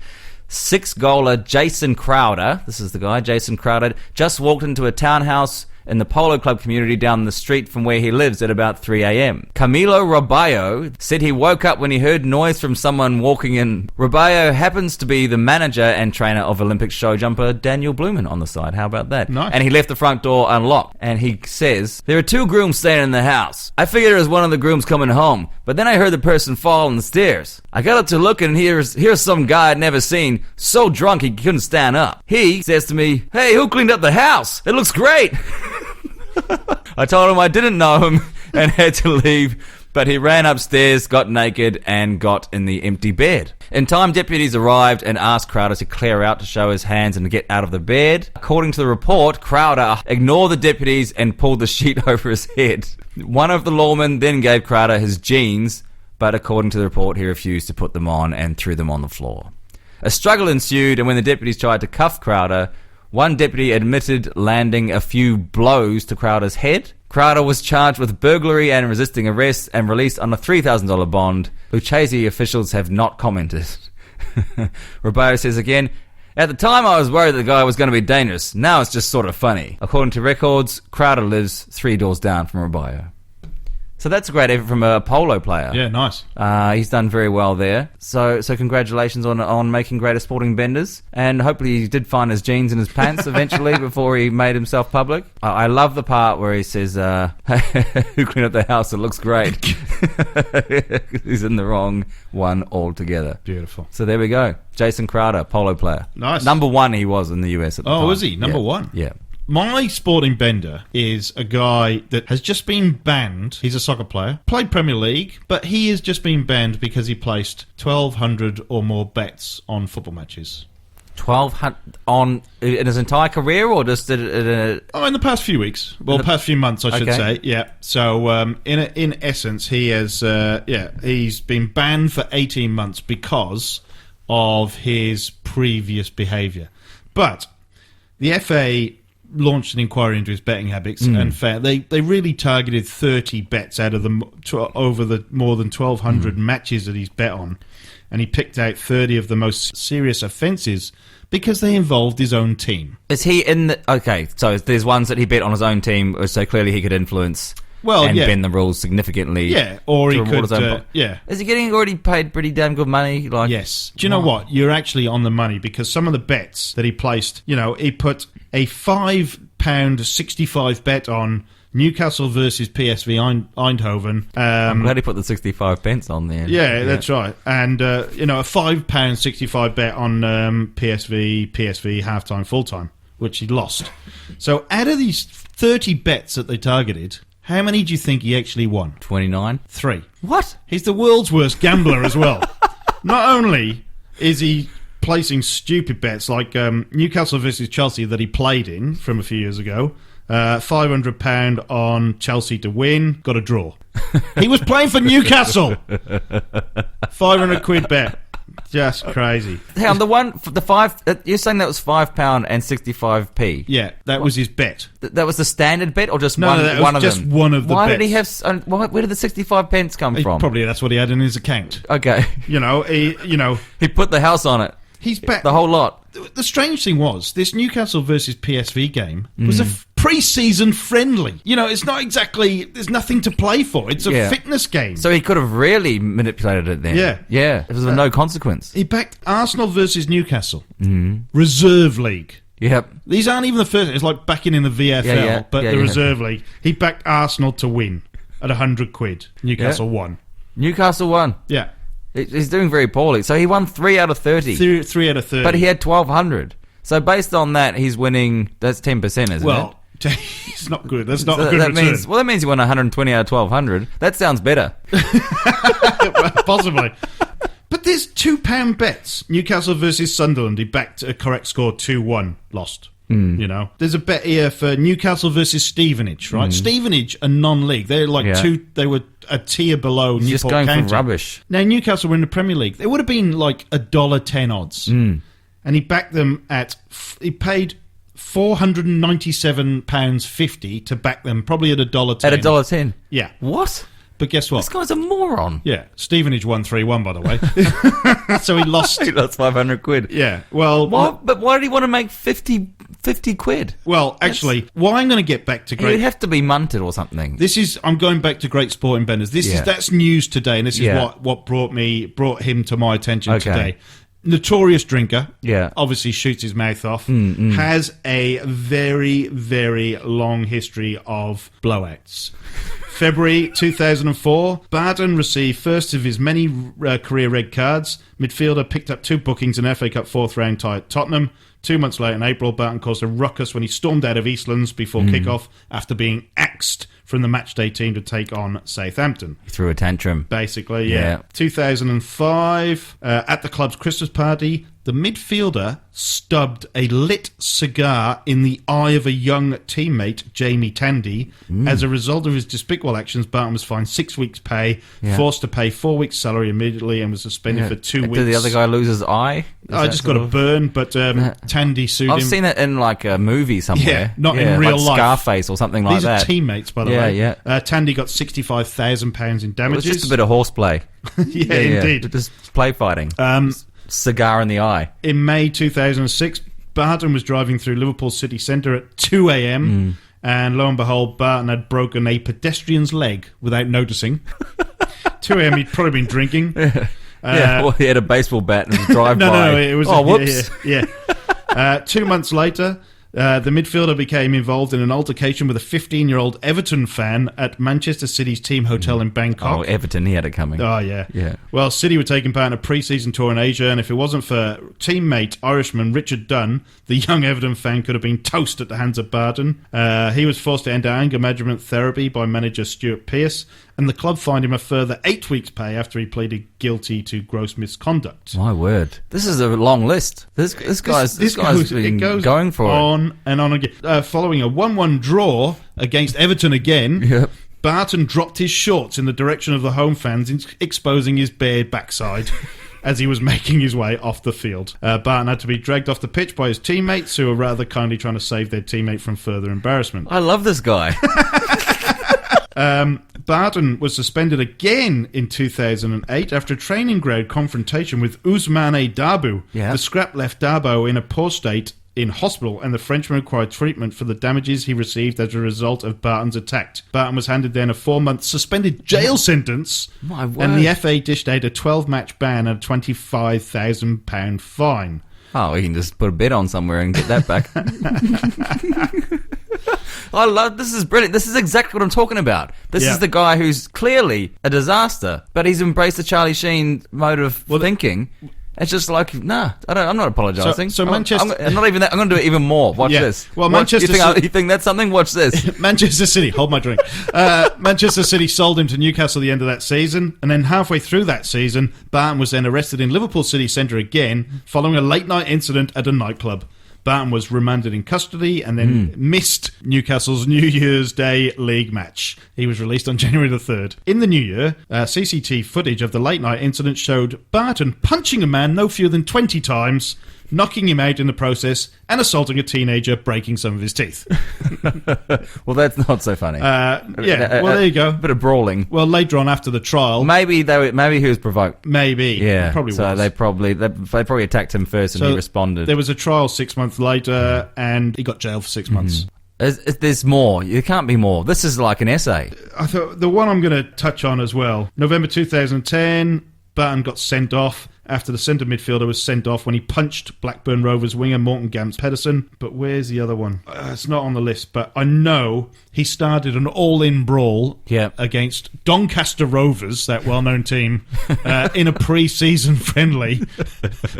6-goaler Jason Crowder, this is the guy, Jason Crowder, just walked into a townhouse in the polo club community down the street from where he lives at about 3 a.m. Camilo Roballo said he woke up when he heard noise from someone walking in. Roballo happens to be the manager and trainer of Olympic show jumper Daniel Blumen on the side. How about that? Nice. And he left the front door unlocked. And he says, there are 2 grooms staying in the house. I figured it was one of the grooms coming home, but then I heard the person fall on the stairs. I got up to look and here's some guy I'd never seen, so drunk he couldn't stand up. He says to me, hey, who cleaned up the house? It looks great. I told him I didn't know him and had to leave, but he ran upstairs, got naked, and got in the empty bed. In time, deputies arrived and asked Crowder to clear out to show his hands and to get out of the bed. According to the report, Crowder ignored the deputies and pulled the sheet over his head. One of the lawmen then gave Crowder his jeans, but according to the report, he refused to put them on and threw them on the floor. A struggle ensued, and when the deputies tried to cuff Crowder, one deputy admitted landing a few blows to Crowder's head. Crowder was charged with burglary and resisting arrest and released on a $3,000 bond. Lucchese officials have not commented. Roballo says again, at the time I was worried that the guy was going to be dangerous. Now it's just sort of funny. According to records, Crowder lives 3 doors down from Roballo. So that's a great effort from a polo player. Yeah, nice. He's done very well there. So congratulations on making greater sporting benders. And hopefully he did find his jeans in his pants eventually before he made himself public. I love the part where he says, who cleaned up the house? It looks great. He's in the wrong one altogether. Beautiful. So there we go. Jason Crowder, polo player. Nice. Number 1 he was in the US at the time. Oh, was he? Number 1? Yeah. My sporting bender is a guy that has just been banned. He's a soccer player, played Premier League, but he has just been banned because he placed 1,200 or more bets on football matches. 1,200 on in his entire career, or just in the past few weeks. Well, past few months, I should say. Yeah. So, in essence, he has he's been banned for 18 months because of his previous behaviour. But the FA launched an inquiry into his betting habits, and they really targeted 30 bets out of over the more than 1,200 matches that he's bet on, and he picked out 30 of the most serious offences because they involved his own team. Is he in the... Okay, so there's ones that he bet on his own team, so clearly he could influence and bend the rules significantly. Yeah, or he reward could. his own Is he getting already paid pretty damn good money? Like, yes. Do you know what? You're actually on the money because some of the bets that he placed, he put a £5.65 bet on Newcastle versus PSV Eindhoven. I'm glad he put the 65 pence on there. Yeah, that's right. And, a £5.65 bet on PSV halftime, full-time, which he lost. So out of these 30 bets that they targeted, how many do you think he actually won? 29? 3. What? He's the world's worst gambler as well. Not only is he placing stupid bets like Newcastle versus Chelsea that he played in from a few years ago, £500 on Chelsea to win, got a draw. He was playing for Newcastle. £500 bet. Just crazy. Hang on, the one for the five. You're saying that was £5 and 65p. Yeah, that was his bet. That was the standard bet, or just No, one? that one was of just them. one of the Why bets. did he have? Where did the 65 pence come from? Probably that's what he had in his account. Okay. He put the house on it. He's back. The whole lot. The strange thing was, this Newcastle versus PSV game was a pre-season friendly. It's not exactly... There's nothing to play for. It's a fitness game. So he could have really manipulated it then. Yeah. Yeah. It was of no consequence. He backed Arsenal versus Newcastle. Reserve League. Yep. These aren't even the first... It's like backing in the VFL, but the Reserve League. He backed Arsenal to win at £100. Newcastle won. Newcastle won. Yeah. He's doing very poorly. So he won 3 out of 30. 3 out of 30. But he had 1,200. So based on that, he's winning... That's 10%, isn't it? Well, it's not good. That's not a good return. That means he won 120 out of 1,200. That sounds better. Possibly. But there's £2 bets. Newcastle versus Sunderland. He backed a correct score 2-1. Lost. There's a bet here for Newcastle versus Stevenage, right? Stevenage are non-league. They're like they were a tier below Newport just going County. for rubbish. Now Newcastle were in the Premier League. They would have been like $1.10 odds. And he backed them he paid £497.50 to back them, probably at $1.10. At $1.10? Yeah. What? But guess what? This guy's a moron. Yeah. Stevenage won 3-1, by the way. So he lost. He lost £500. Yeah. Well, but why did he want to make 50 quid? Well, actually, why I'm going to get back to great... He'd have to be munted or something. I'm going back to Great Sporting Benders. That's news today, and this is what brought him to my attention today. Notorious drinker. Yeah. Obviously shoots his mouth off. Has a very, very long history of blowouts. February 2004, Barton received first of his many career red cards. Midfielder picked up 2 bookings in FA Cup 4th round tie at Tottenham. 2 months later in April, Barton caused a ruckus when he stormed out of Eastlands before kick-off after being axed from the matchday team to take on Southampton. He threw a tantrum. Basically, yeah. 2005, at the club's Christmas party, the midfielder stubbed a lit cigar in the eye of a young teammate, Jamie Tandy. As a result of his despicable actions, Barton was fined 6 weeks' pay, forced to pay 4 weeks' salary immediately, and was suspended for 2 weeks. Did the other guy lose his eye? I just got a burn, but Tandy sued him. I've seen it in like a movie somewhere. Yeah, not in real like life. Scarface or something like that. These are teammates, by the way. Yeah. Tandy got £65,000 in damages. It was just a bit of horseplay. yeah, indeed. Just play fighting. Cigar in the eye. In May 2006, Barton was driving through Liverpool city centre at 2 a.m. And lo and behold, Barton had broken a pedestrian's leg without noticing. 2 a.m. he'd probably been drinking. Well, he had a baseball bat and drive by. No, it was... whoops. Yeah. 2 months later, the midfielder became involved in an altercation with a 15-year-old Everton fan at Manchester City's team hotel in Bangkok. Oh, Everton, he had it coming. Oh, yeah. Well, City were taking part in a pre-season tour in Asia, and if it wasn't for teammate Irishman Richard Dunn, the young Everton fan could have been toast at the hands of Barton. He was forced to enter anger management therapy by manager Stuart Pearce, and the club fined him a further 8 weeks' pay after he pleaded guilty to gross misconduct. My word. This is a long list. This guy's been going for on and on again. Following a 1-1 draw against Everton again, Barton dropped his shorts in the direction of the home fans, exposing his bare backside as he was making his way off the field. Barton had to be dragged off the pitch by his teammates, who were rather kindly trying to save their teammate from further embarrassment. I love this guy. Barton was suspended again in 2008 after a training ground confrontation with Ousmane Dabo. Yeah. The scrap left Dabo in a poor state in hospital, and the Frenchman required treatment for the damages he received as a result of Barton's attack. Barton was handed then a 4-month suspended jail sentence, My word. and the FA dished out a 12-match ban and a £25,000 fine. Oh, you can just put a bet on somewhere and get that back. I love this. Is brilliant. This is exactly what I'm talking about. This is the guy who's clearly a disaster, but he's embraced the Charlie Sheen mode of thinking. It's just like, nah, I'm not apologising. So Manchester... I'm not even that. I'm going to do it even more. Watch this. Well, Manchester you think that's something? Watch this. Manchester City, hold my drink. Manchester City sold him to Newcastle at the end of that season, and then halfway through that season, Barton was then arrested in Liverpool city centre again, following a late-night incident at a nightclub. Barton was remanded in custody and then missed Newcastle's New Year's Day league match. He was released on January the 3rd. In the new year, CCTV footage of the late-night incident showed Barton punching a man no fewer than 20 times, knocking him out in the process, and assaulting a teenager, breaking some of his teeth. Well, that's not so funny. There you go. A bit of brawling. Well, later on after the trial... Maybe he was provoked. Maybe. Yeah. Probably so was. they probably attacked him first and he responded. There was a trial 6 months later, and he got jailed for 6 months. There's more. There can't be more. This is like an essay. I thought the one I'm going to touch on as well. November 2010, Barton got sent off after the centre midfielder was sent off when he punched Blackburn Rovers winger Morton Gamps Pedersen. But where's the other one? It's not on the list, but I know he started an all-in brawl against Doncaster Rovers, that well-known team, in a pre-season friendly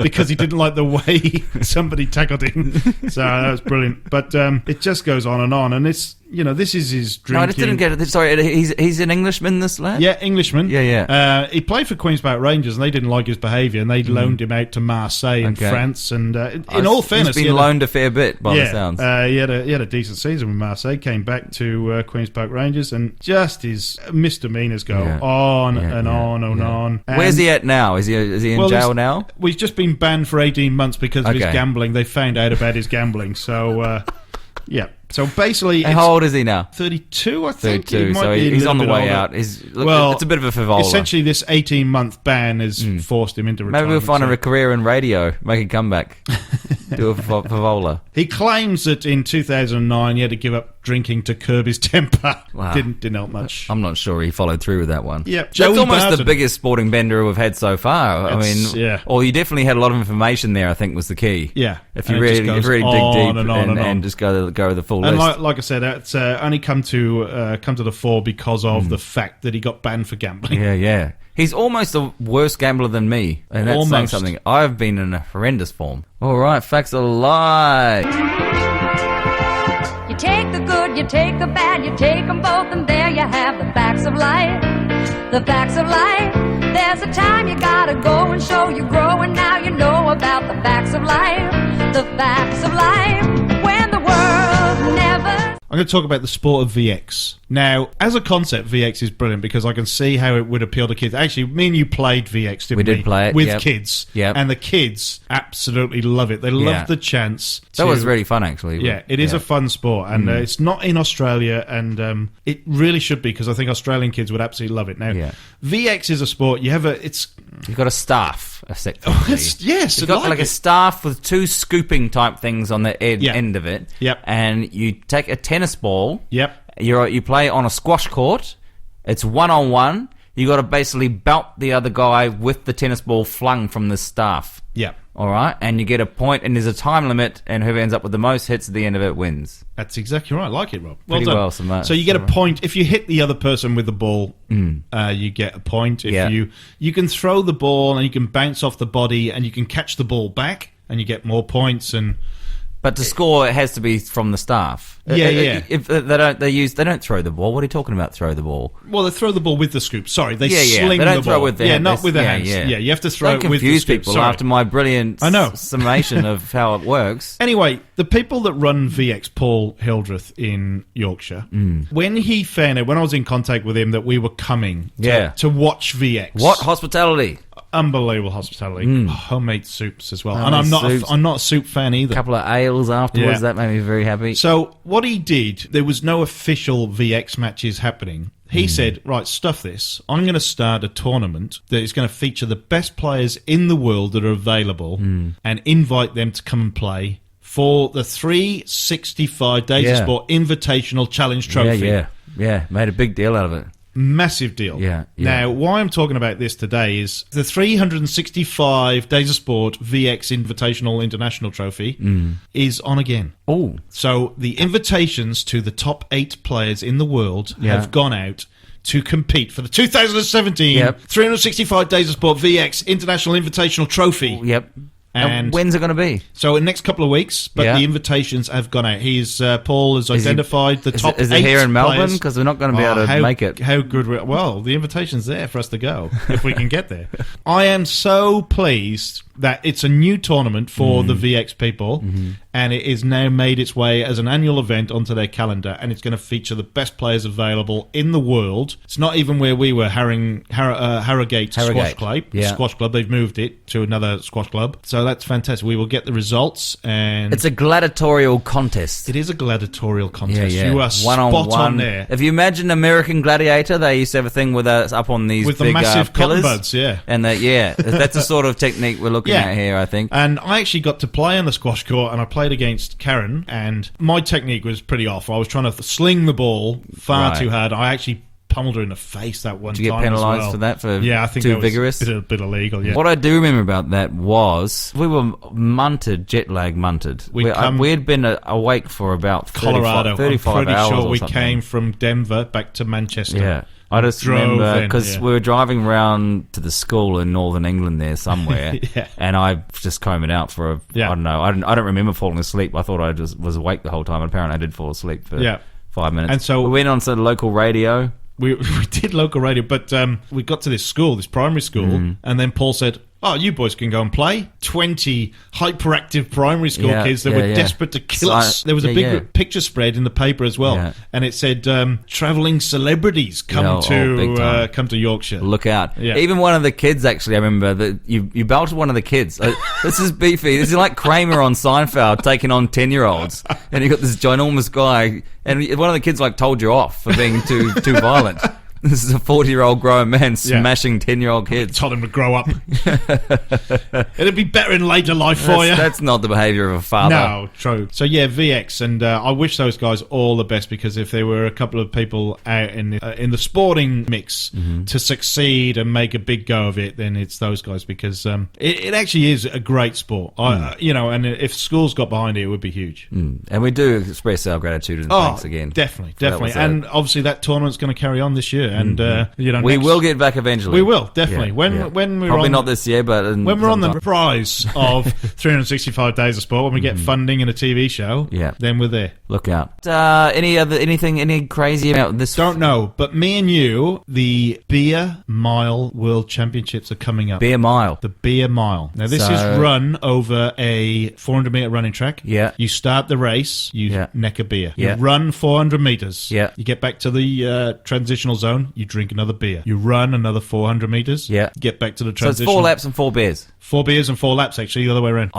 because he didn't like the way somebody tackled him. So that was brilliant. But it just goes on, and it's... this is his drinking. No, I just didn't get it. Sorry, he's an Englishman, this lad? Yeah, Englishman. Yeah. He played for Queen's Park Rangers, and they didn't like his behaviour, and they loaned him out to Marseille in France. And in all fairness, he's been loaned a fair bit by the sounds. He had a decent season with Marseille. Came back to Queen's Park Rangers, and just his misdemeanours go on and on and on. And where's he at now? Is he in jail now? Well, he's just been banned for 18 months because of his gambling. They found out about his gambling, so yeah. So basically... How old is he now? 32, I think. 32, so he's on the way out. It's a bit of a favola. Essentially, this 18-month ban has forced him into retirement. Maybe we'll find a career in radio, make a comeback, do a favola. He claims that in 2009 he had to give up drinking to curb his temper. Wow. Didn't help much. I'm not sure he followed through with that one. Yeah, That's almost the biggest sporting bender we've had so far. Or you definitely had a lot of information there, I think was the key. Yeah. If you really dig deep and just go the full list. And like I said, it's only come to the fore because of the fact that he got banned for gambling. Yeah. He's almost a worse gambler than me, and that's saying something. I've been in a horrendous form. All right, facts of life. You take the good, you take the bad, you take them both, and there you have the facts of life. The facts of life. There's a time you gotta go and show you grow, and now you know about the facts of life. The facts of life. When the world never... I'm going to talk about the sport of VX. Now, as a concept, VX is brilliant because I can see how it would appeal to kids. Actually, me and you played VX, didn't we? We did play it, with kids. Yep. And the kids absolutely love it. They love the chance. That was really fun, actually. Yeah, it is a fun sport, and it's not in Australia, and it really should be because I think Australian kids would absolutely love it. Now, VX is a sport. You've got a staff, yes, you've got like a staff with two scooping type things on the end of it. Yep. And you take a tennis ball. Yep. You play on a squash court. It's 1-on-1. You got to basically belt the other guy with the tennis ball flung from the staff. Yep. All right, and you get a point, and there's a time limit, and whoever ends up with the most hits at the end of it wins. That's exactly right. I like it, Rob. Pretty done. well, so you get a point if you hit the other person with the ball. You get a point. If you can throw the ball and you can bounce off the body and you can catch the ball back, and you get more points. But to score, it has to be from the staff. If they don't throw the ball. What are you talking about? Throw the ball? Well, they throw the ball with the scoop. Sorry, they sling they don't the throw ball. With their not with their hands. Yeah, you have to throw don't it with the confuse scoop. people Sorry. after my brilliant summation of how it works. Anyway, the people that run VX, Paul Hildreth in Yorkshire, when he found out, when I was in contact with him, that we were coming to watch VX. What hospitality! Unbelievable hospitality. Homemade soups as well. And I'm not a soup fan either. A couple of ales afterwards, that made me very happy. So what he did, there was no official VX matches happening. He said, right, stuff this. I'm going to start a tournament that is going to feature the best players in the world that are available and invite them to come and play for the 365 Days of Sport Invitational Challenge Trophy. Yeah. Made a big deal out of it. Massive deal. Yeah. Now, why I'm talking about this today is the 365 Days of Sport VX Invitational International Trophy is on again. Oh. So the invitations to the top 8 players in the world have gone out to compete for the 2017 365 Days of Sport VX International Invitational Trophy. Yep. And when's it going to be? So in the next couple of weeks, but the invitations have gone out. Paul has identified the top 8 Is it here in Melbourne? Because we're not going to be able to make it. How good? Well, the invitation's there for us to go if we can get there. I am so pleased that it's a new tournament for the VX people, and it is now made its way as an annual event onto their calendar, and it's going to feature the best players available in the world. It's not even where we were, Harrogate Squash Club. Squash Club. They've moved it to another squash club. So that's fantastic. We will get the results, and it's a gladiatorial contest. It is a gladiatorial contest. You are spot on there. If you imagine American Gladiator, they used to have a thing with us up on these with big the massive pillars, cotton buds, and that's the sort of technique we're looking at here, I think. And I actually got to play on the squash court, and I played against Karen, and my technique was pretty off. I was trying to sling the ball far too hard. I actually pummeled her in the face that one time. Did you get penalised for that? I think too vigorous? A bit illegal, yeah. What I do remember about that was we were jet lag munted. We had been awake for about 35 I'm pretty hours sure we something. came from Denver back to Manchester. Yeah. I just remember because we were driving around to the school in northern England there somewhere, and I just combing out for I don't know. I don't remember falling asleep. I thought I just was awake the whole time. Apparently, I did fall asleep for 5 minutes. And so we went on to the local radio. We did local radio, but we got to this school, this primary school, and then Paul said, "Oh, you boys can go and play." 20 hyperactive primary school kids that were desperate to kill us. There was a big picture spread in the paper as well, and it said, "Travelling celebrities come to Yorkshire. Look out!" Yeah. Even one of the kids, actually, I remember that you belted one of the kids. This is Beefy. This is like Kramer on Seinfeld taking on 10-year-olds, and you got this ginormous guy, and one of the kids told you off for being too violent. This is a 40-year-old grown man smashing 10-year-old kids. Told him to grow up. It'd be better in later life for you. That's not the behaviour of a father. No, true. So VX, and I wish those guys all the best, because if there were a couple of people out in the sporting mix to succeed and make a big go of it, then it's those guys, because it actually is a great sport. And if schools got behind it, it would be huge. And we do express our gratitude and thanks again. Definitely. And obviously that tournament's going to carry on this year. And we will get back eventually. We will definitely when we're probably not this year, but when we're on the prize of 365 Days of Sport, when we get funding and a TV show, then we're there. Look out! Any crazy about this? Don't know, but me and you, the Beer Mile World Championships are coming up. Beer Mile, the Beer Mile. Now this is run over a 400-meter running track. You start the race, you neck a beer. You run 400 meters. You get back to the transitional zone. You drink another beer. You run another 400 meters. Get back to the transition. So it's 4 laps and 4 beers. 4 beers and 4 laps, actually, the other way around.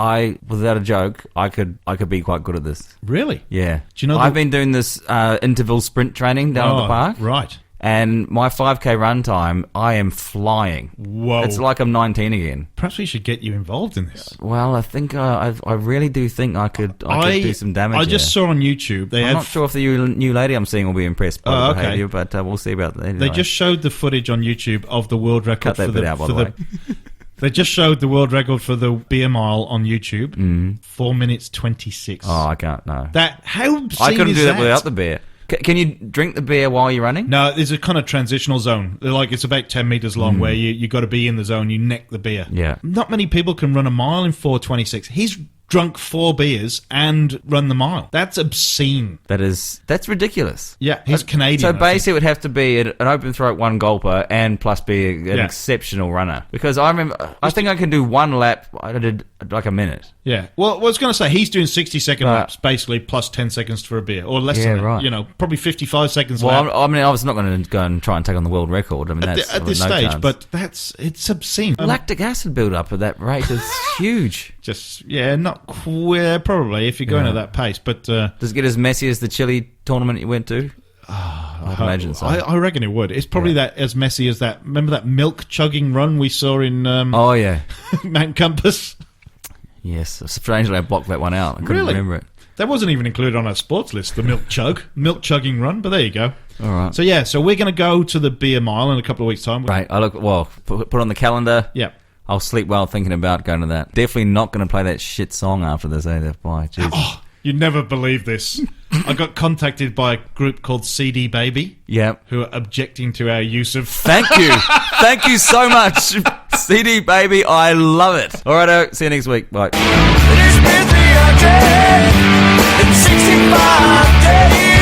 Without a joke, I could be quite good at this. Really? Yeah. Do you know? I've been doing this interval sprint training down at the park. Right. And my 5K run time, I am flying. Whoa. It's like I'm 19 again. Perhaps we should get you involved in this. Well, I think I really do think I could do some damage. I just saw on YouTube. I'm not sure if the new lady I'm seeing will be impressed by the behaviour, but we'll see about that. They just showed the footage on YouTube of the world record. Cut that bit out, by the way. They just showed the world record for the beer mile on YouTube. 4 minutes 26. Oh, I can't. No. How obscene I couldn't is do that without the beer. Can you drink the beer while you're running? No, there's a kind of transitional zone. It's about 10 meters long where you got to be in the zone. You neck the beer. Yeah. Not many people can run a mile in 4:26. He's drunk 4 beers and run the mile. That's obscene. That's ridiculous. Yeah, he's Canadian. So basically it would have to be an open throat 1 gulper and plus be an exceptional runner. Because I remember, I think I can do 1 lap. I did like a minute. Yeah. Well, I was going to say, he's doing 60-second laps, basically, plus 10 seconds for a beer. Or less than that. Probably 55 seconds lap. I mean, I was not going to go and try and take on the world record. I mean, that's at this stage, chance. But it's obscene. Lactic acid build-up at that rate is huge. Not quite, probably, if you're going at that pace. But does it get as messy as the Chile tournament you went to? I imagine so. I reckon it would. It's probably that as messy as that. Remember that milk chugging run we saw in Mount Compass? Yes, strangely I blocked that one out. I couldn't Really? remember it. That wasn't even included on our sports list, the milk chugging run, but there you go. All right. So we're going to go to the beer mile in a couple of weeks' time. Right, put on the calendar. Yeah. I'll sleep well thinking about going to that. Definitely not going to play that shit song after this either. Boy, Jesus. Oh, you'd never believe this. I got contacted by a group called CD Baby. Yep. Who are objecting to our use of... Thank you. Thank you so much. CD Baby, I love it. All right, see you next week. Bye. It has been 365 days.